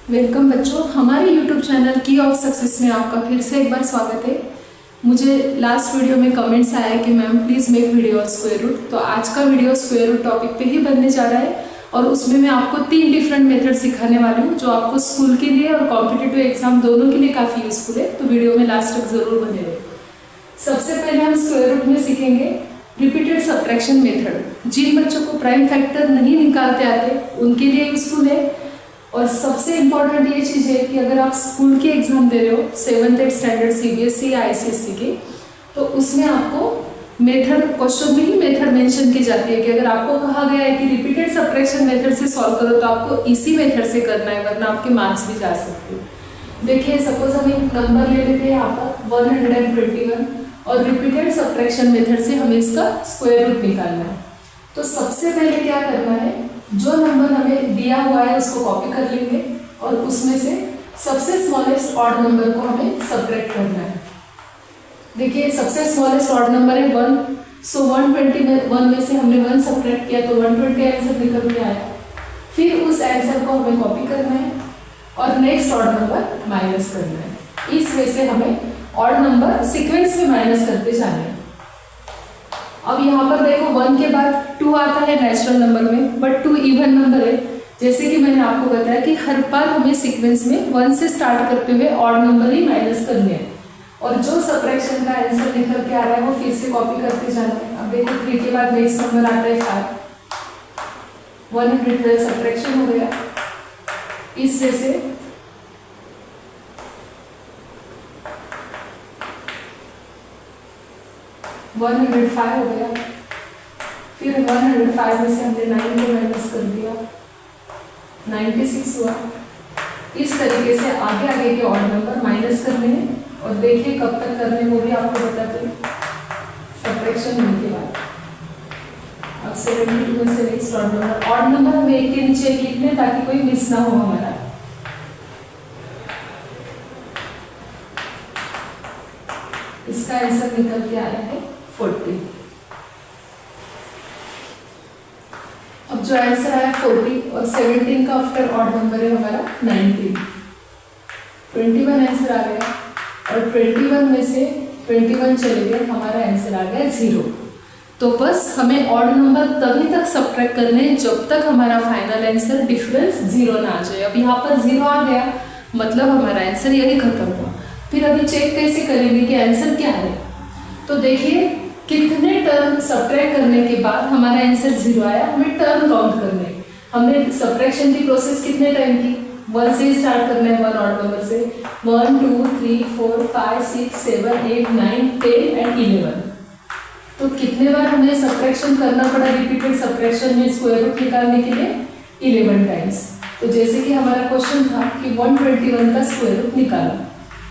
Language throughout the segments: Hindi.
वेलकम बच्चों, हमारे YouTube चैनल की ऑफ सक्सेस में आपका फिर से एक बार स्वागत है। मुझे लास्ट वीडियो में कमेंट्स आया कि ma'am please make video of square root. तो आज का वीडियो स्क्वायर रूट टॉपिक पे ही बनने जा रहा है और उसमें मैं आपको 3 डिफरेंट मेथड सिखाने वाली हूँ जो आपको स्कूल के लिए और कॉम्पिटिटिव एग्जाम दोनों के लिए काफ़ी यूजफुल है। तो वीडियो में लास्ट तक ज़रूर बने रहे। सबसे पहले हम स्क्वायर रूट में सीखेंगे रिपीटेड सब्ट्रैक्शन मेथड। जिन बच्चों को प्राइम फैक्टर नहीं निकालते आते उनके लिए यूजफुल है। और सबसे इम्पॉर्टेंट ये चीज़ है कि अगर आप स्कूल के एग्जाम दे रहे हो 7th-8th स्टैंडर्ड CBSE या ICSE के, तो उसमें आपको मेथड क्वेश्चन में ही मेथड मेंशन की जाती है कि अगर आपको कहा गया है कि रिपीटेड सब्ट्रैक्शन मेथड से सॉल्व करो तो आपको इसी मेथड से करना है, वरना आपके मार्क्स भी जा सकते हैं। देखिए सपोज हम एक नंबर ले लेते हैं यहाँ पर 121 और रिपीटेड सब्ट्रैक्शन मेथड से हमें इसका स्क्वायर रूट निकालना है। तो सबसे पहले क्या करना है, जो नंबर हमें दिया हुआ है उसको कॉपी कर लेंगे और उसमें से सबसे स्मॉलेस्ट ऑड नंबर को हमें सब्ट्रैक्ट करना है। देखिए सबसे स्मॉलेस्ट ऑड नंबर है 1, सो 121 में से हमने 1 सब्ट्रैक्ट किया तो 120 आंसर निकल के आया। फिर उस आंसर को हमें कॉपी करना है और नेक्स्ट ऑड नंबर माइनस करना है। इस वे से हमें ऑड नंबर सीक्वेंस में माइनस करते जाना है। अब यहाँ पर देखो 1 के बाद 2 आता है नेचुरल नंबर में, बट 2 इवन नंबर है। जैसे कि मैंने आपको बताया कि हर बार हमें सीक्वेंस में 1 से स्टार्ट करते हुए ऑड नंबर ही माइनस करने हैं और जो सब्ट्रैक्शन का आंसर निकल के आ रहा है वो फिर से कॉपी करते जाना है। अब देखो 3 के बाद नेक्स्ट नंबर आता है 5, 112 सब्ट्रैक्शन हो गया। इस वे से हो गया। फिर 105 में से हमने 9 को माइनस कर दिया, 96 हुआ। इस तरीके से आगे आगे के ऑड नंबर माइनस करने हैं और देखिए कब तक करने वो भी आपको बताते हैं सब्ट्रैक्शन होने के बाद। अब 72 में से नेक्स्ट ऑड नंबर हम एक के नीचे एक लिख लें ताकि कोई मिस ना हो हमारा। इसका आंसर निकल के आया है 40। अब जो आंसर आया 40 और 17 का आफ्टर ऑड नंबर है हमारा 19, 21 आंसर आ गया और 21 में से 21 चले गए, हमारा आंसर आ गया 0। तो बस हमें ऑड नंबर तभी तक सब्ट्रैक्ट करने हैं जब तक हमारा फाइनल आंसर डिफरेंस 0 ना आ जाए। अब यहाँ पर 0 आ गया मतलब हमारा आंसर यही खत्म हुआ। फिर अभी चेक कैसे करेंगे कि आंसर क्या है। तो देखिए कितने टर्म सब्ट्रैक्ट करने के बाद हमारा आंसर 0 आया, हमें टर्म काउंट करने। हमने सब्ट्रैक्शन की प्रोसेस कितने टाइम की, 1 से स्टार्ट करना है, 1 ऑड नंबर से। 1 2 3 4 5 6 7 8 9 10 एंड 11। तो कितने बार हमें सब्ट्रैक्शन करना पड़ा रिपीटेड सब्ट्रैक्शन में स्क्वायर रूट निकालने के लिए, 11 टाइम्स। तो जैसे कि हमारा क्वेश्चन था कि 121 का स्क्वायर रूट निकालो।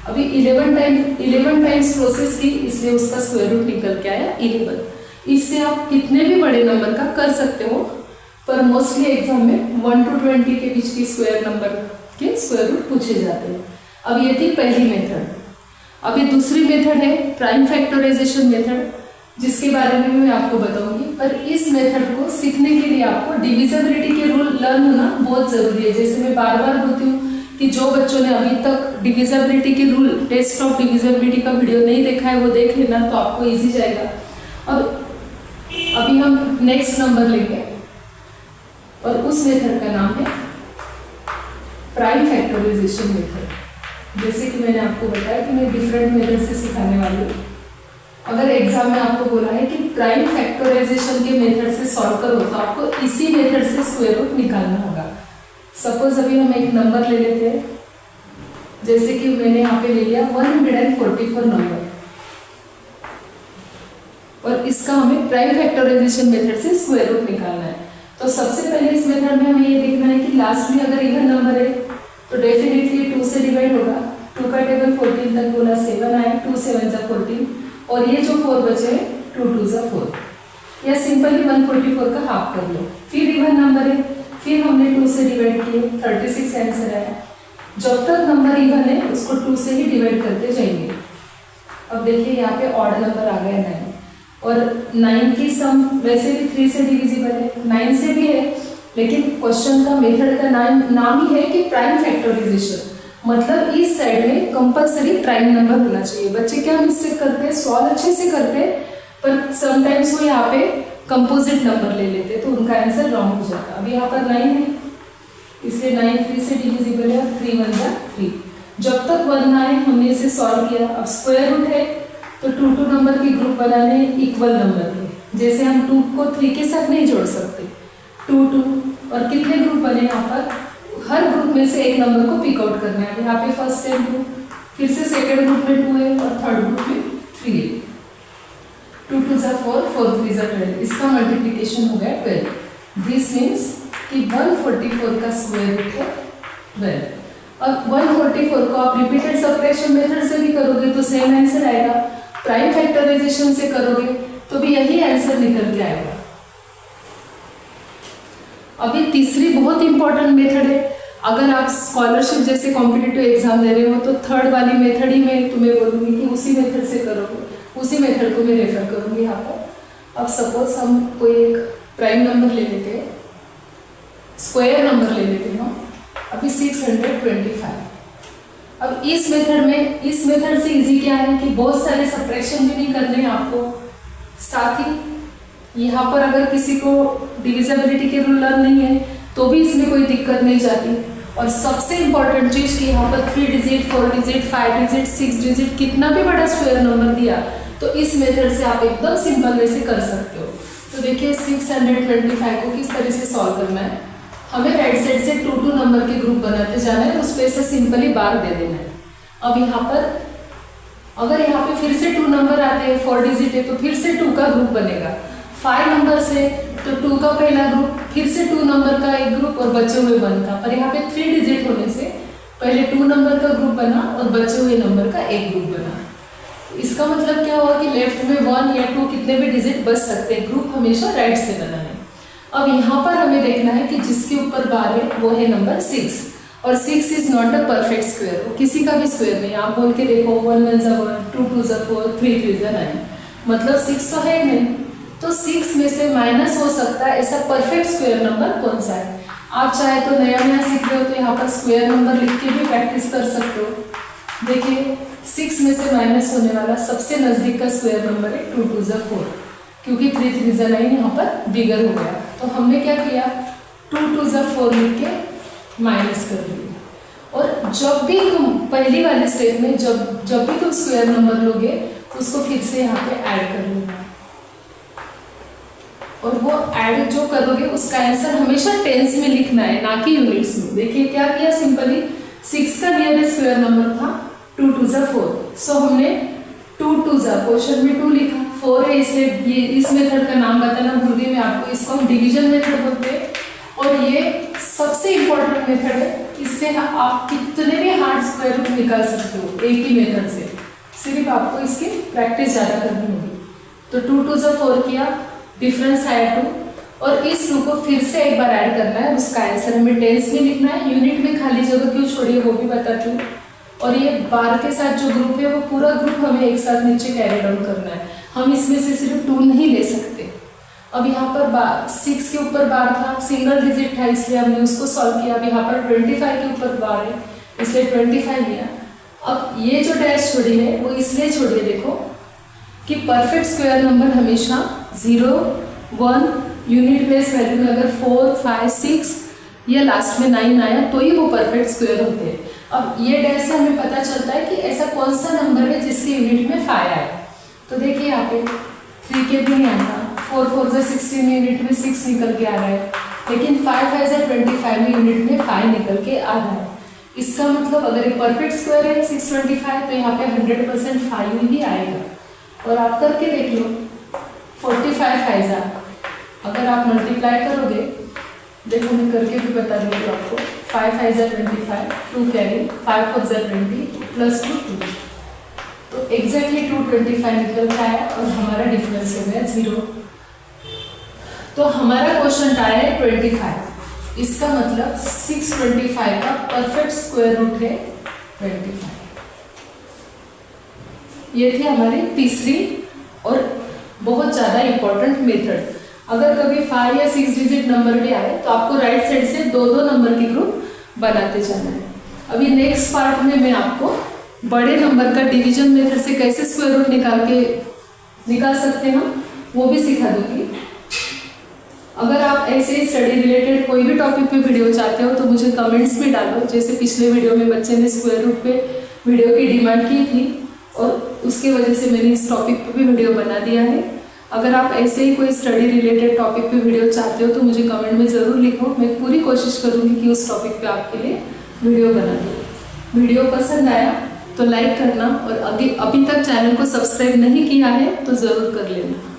अभी 11 टाइम्स प्रोसेस की, इसलिए उसका स्क्वायर रूट निकल के आया 11। इससे आप कितने भी बड़े नंबर का कर सकते हो, पर मोस्टली एग्जाम में 1 to 20 के बीच की स्क्वायर नंबर के स्क्वायर रूट पूछे जाते हैं। अब ये थी पहली मेथड। अभी दूसरी मेथड है प्राइम फैक्टराइजेशन मेथड, जिसके बारे में मैं आपको बताऊंगी। पर इस मेथड को सीखने के लिए आपको डिविजिबिलिटी के रूल लर्न होना बहुत जरूरी है। जैसे मैं बार बार बोलती हूँ कि जो बच्चों ने अभी तक डिविजिबिलिटी के रूल, टेस्ट ऑफ डिविजिबिलिटी का वीडियो नहीं देखा है वो देख लेना, तो आपको इजी जाएगा। अब अभी हम नेक्स्ट नंबर लेंगे और उस मेथड का नाम है प्राइम फैक्टराइजेशन मेथड। जैसे कि मैंने आपको बताया कि मैं डिफरेंट मेथड से सिखाने वाली हूँ। अगर एग्जाम में आपको बोला है कि प्राइम फैक्टराइजेशन के मेथड से सॉल्व करो तो आपको इसी मेथड से स्क्वायर रूट निकालना होगा। सपोज अभी हम एक नंबर ले लेते हैं, जैसे कि मैंने यहाँ पे ले लिया 144 नंबर और इसका हमें प्राइम फैक्टराइजेशन मेथड से स्क्वायर रूट निकालना है। तो सबसे पहले इस मेथड में हमें ये देखना है कि लास्ट में अगर इवन नंबर है तो डेफिनेटली 2 से डिवाइड होगा। 2 का टेबल 14 तक बोला, 7 आए, 2 7 जा 14 और ये जो 4 बचे हैं 2 2 जा 4, या सिंपली 144 का हाफ कर लो। फिर इवन नंबर है, फिर हमने 2 से डिवाइड किए, 36 आंसर आया। जब तक नंबर इवन है उसको 2 से ही डिवाइड करते जाएंगे। अब देखिए यहाँ पे ऑड नंबर आ गया 9 और 9 की सम वैसे भी 3 से डिविजिबल है, 9 से भी है, लेकिन क्वेश्चन का मेथड का नाम ही है कि प्राइम फैक्टराइजेशन, मतलब इस साइड में कंपलसरी प्राइम नंबर होना चाहिए। बच्चे क्या मिस्टेक करते हैं, सॉल्व अच्छे से करते हैं पर समटाइम्स वो यहाँ पे कंपोजिट नंबर ले लेते हैं तो उनका आंसर रॉन्ग हो जाता है। अब यहाँ पर 9 है, इसलिए 9 3 से डिविजिबल है, 3 1 जा 3। जब तक 1 ना आए हमने इसे सॉल्व किया। अब स्क्वायर रूट है तो 2 2 नंबर के ग्रुप बनाने इक्वल नंबर के, जैसे हम 2 को 3 के साथ नहीं जोड़ सकते, 2 2 और कितने ग्रुप बने यहाँ पर, हर ग्रुप में से एक नंबर को पिक आउट करना है। यहाँ पे फर्स्ट है 2, फिर से सेकेंड ग्रुप में 2 है और थर्ड ग्रुप में 3 है। 2 2 जा 4, 4 3 जा 12, इसका मल्टीप्लीकेशन हो गया 12। दिस मीन्स कि 144 का स्क्वायर रूट है 12। अब 144 को आप रिपीटेड सबट्रैक्शन मेथड से भी करोगे तो सेम आंसर आएगा, प्राइम फैक्टराइजेशन से करोगे तो भी यही आंसर निकल के आएगा। अभी तीसरी बहुत इंपॉर्टेंट मेथड है। अगर आप स्कॉलरशिप जैसे कॉम्पिटिटिव एग्जाम दे रहे हो तो थर्ड वाली मेथड ही मैं तुम्हें बोलूँगी कि उसी मेथड से करोगे, उसी मेथड को मैं रेफर करूँगी यहाँ पर। अब सपोज हम कोई एक प्राइम नंबर ले लेते हैं, स्क्वायर नंबर ले लेते हैं, अभी 625। अब इस मेथड से इजी क्या है कि बहुत सारे सब्ट्रैक्शन भी नहीं करने हैं आपको, साथ ही यहाँ पर अगर किसी को डिविजिबिलिटी के रूल लर्न नहीं है तो भी इसमें कोई दिक्कत नहीं जाती। और सबसे इंपॉर्टेंट चीज़ कि यहाँ पर 3 डिजिट 4 डिजिट 5 डिजिट 6 डिजिट कितना भी बड़ा स्क्वायर नंबर दिया तो इस मेथड से आप एकदम सिंपल वे से कर सकते हो। तो देखिए 625 को किस तरह से सॉल्व करना है, हमें राइट साइड से 2 2 नंबर के ग्रुप बनाते जाना है, उस पर से सिंपली बार दे देना है। अब यहाँ पर अगर यहाँ पे फिर से 2 नंबर आते हैं, 4 डिजिट है तो फिर से 2 का ग्रुप बनेगा। 5 नंबर से तो 2 का पहला ग्रुप, फिर से 2 नंबर का एक ग्रुप और बचे हुए 1 का। पर यहाँ पे 3 डिजिट होने से पहले 2 नंबर का ग्रुप बना और बचे हुए नंबर का एक ग्रुप बना। इसका मतलब क्या हुआ कि लेफ्ट में 1 या 2 कितने भी डिजिट बच सकते हैं, ग्रुप हमेशा राइट से बनाना है। अब यहाँ पर हमें देखना है कि जिसके ऊपर बार है वो है नंबर 6 और 6 is not a perfect square, वो किसी का भी स्क्वायर नहीं। आप बोल के देखो 1 1 जा 1, 2 2 जा 4, 3 3 जा 9, मतलब 6 तो है नहीं। तो 6 में से माइनस हो सकता है ऐसा परफेक्ट स्क्वायर नंबर कौन सा है। आप चाहे तो नया सीख रहे हो तो यहाँ पर स्क्वायर नंबर लिख के भी प्रैक्टिस कर सकते हो। देखिए 6 में से माइनस होने वाला सबसे नज़दीक का स्क्वायर नंबर है 2 2 जा 4, क्योंकि 3 3 जा 9 यहाँ पर बिगर हो गया। तो हमने क्या किया, 2 2 जा 4 लिख के माइनस कर दिया। और जब भी तुम पहली वाले स्टेप में जब भी तुम स्क्वायर नंबर लोगे उसको फिर से यहाँ पे ऐड कर लेना, और वो ऐड जो करोगे उसका आंसर हमेशा टेंस में लिखना है, ना कि यूनिट्स में। देखिए क्या किया, सिंपली 6 का नियरेस्ट स्क्वायर नंबर था 2 2 जा 4, सो हमने 2 2 जा क्वेश्चन में 2 लिखा, 4 है इसलिए ये इस मेथड का नाम बताना भूल गई मैं आपको, इसको हम डिवीजन मेथड बोलते हैं। और ये सबसे इम्पोर्टेंट मेथड है, इससे आप कितने भी हार्ड स्क्वायर रूट निकाल सकते हो एक ही मेथड से, सिर्फ आपको इसकी प्रैक्टिस ज़्यादा करनी होगी। तो 2 2 जा 4 किया, डिफरेंस आया 2, और इस 2 को फिर से एक बार ऐड करना है, उसका आंसर हमें टेंस में लिखना है। यूनिट में खाली जगह क्यों छोड़ी है वो भी बताती हूँ। और ये बार के साथ जो ग्रुप है वो पूरा ग्रुप हमें एक साथ नीचे कैरी डाउन करना है, हम इसमें से सिर्फ 2 नहीं ले सकते। अब यहाँ पर 6 के ऊपर बार था, सिंगल डिजिट था इसलिए हमने उसको सॉल्व किया। अब यहाँ पर 25 के ऊपर बार है इसलिए 25 लिया। अब ये जो डैश छोड़ी है वो इसलिए छोड़ी है, देखो कि परफेक्ट स्क्वायर नंबर हमेशा 0 1 यूनिट बेस वैल्यू में अगर 4 5 6 या लास्ट में 9 आया तो ही वो परफेक्ट स्क्वायर होते हैं। अब ये डैश से हमें पता चलता है कि ऐसा कौन सा नंबर है जिसके यूनिट में 5 आए। तो देखिए यहाँ पे 3 के भी नहीं आता, 4 4 जा 16 यूनिट में 6 निकल के आ रहा है, लेकिन 5 5 जा 25 में यूनिट में 5 निकल के आ रहा है। इसका मतलब अगर एक परफेक्ट स्क्वायर है 625 तो यहाँ पे 100% 5 ही आएगा। और आप करके देख लो 45 5 जा, अगर आप मल्टीप्लाई करोगे, देखो मैं करके भी बता दूँगी आपको, 5 5 जा 25, 2 कैरी, 5 4 जा 20 प्लस 2 2, तो एग्जैक्टली 225 निकल के आया और हमारा डिफरेंस हो गया 0। तो हमारा क्वेश्चन आया है 25, इसका मतलब 625 का परफेक्ट स्क्वायर रूट है 25। ये थी हमारी तीसरी और बहुत ज़्यादा इम्पोर्टेंट मेथड। अगर कभी 5 या 6 डिजिट नंबर भी आए तो आपको राइट साइड से 2-2 नंबर के ग्रुप बनाते जाना है। अभी नेक्स्ट पार्ट में मैं आपको बड़े नंबर का डिवीजन मेथड से कैसे स्क्वायर रूट निकाल सकते हैं वो भी सिखा दूंगी। अगर आप ऐसे ही स्टडी रिलेटेड कोई भी टॉपिक पे वीडियो चाहते हो तो मुझे कमेंट्स में डालो। जैसे पिछले वीडियो में बच्चे ने स्क्वायर रूट पे वीडियो की डिमांड की थी और उसके वजह से मैंने इस टॉपिक पे भी वीडियो बना दिया है। अगर आप ऐसे ही कोई स्टडी रिलेटेड टॉपिक पे वीडियो चाहते हो तो मुझे कमेंट में ज़रूर लिखो। मैं पूरी कोशिश करूँगी कि उस टॉपिक पे आपके लिए वीडियो बना दूँ। वीडियो पसंद आया तो लाइक करना और अभी तक चैनल को सब्सक्राइब नहीं किया है तो ज़रूर कर लेना।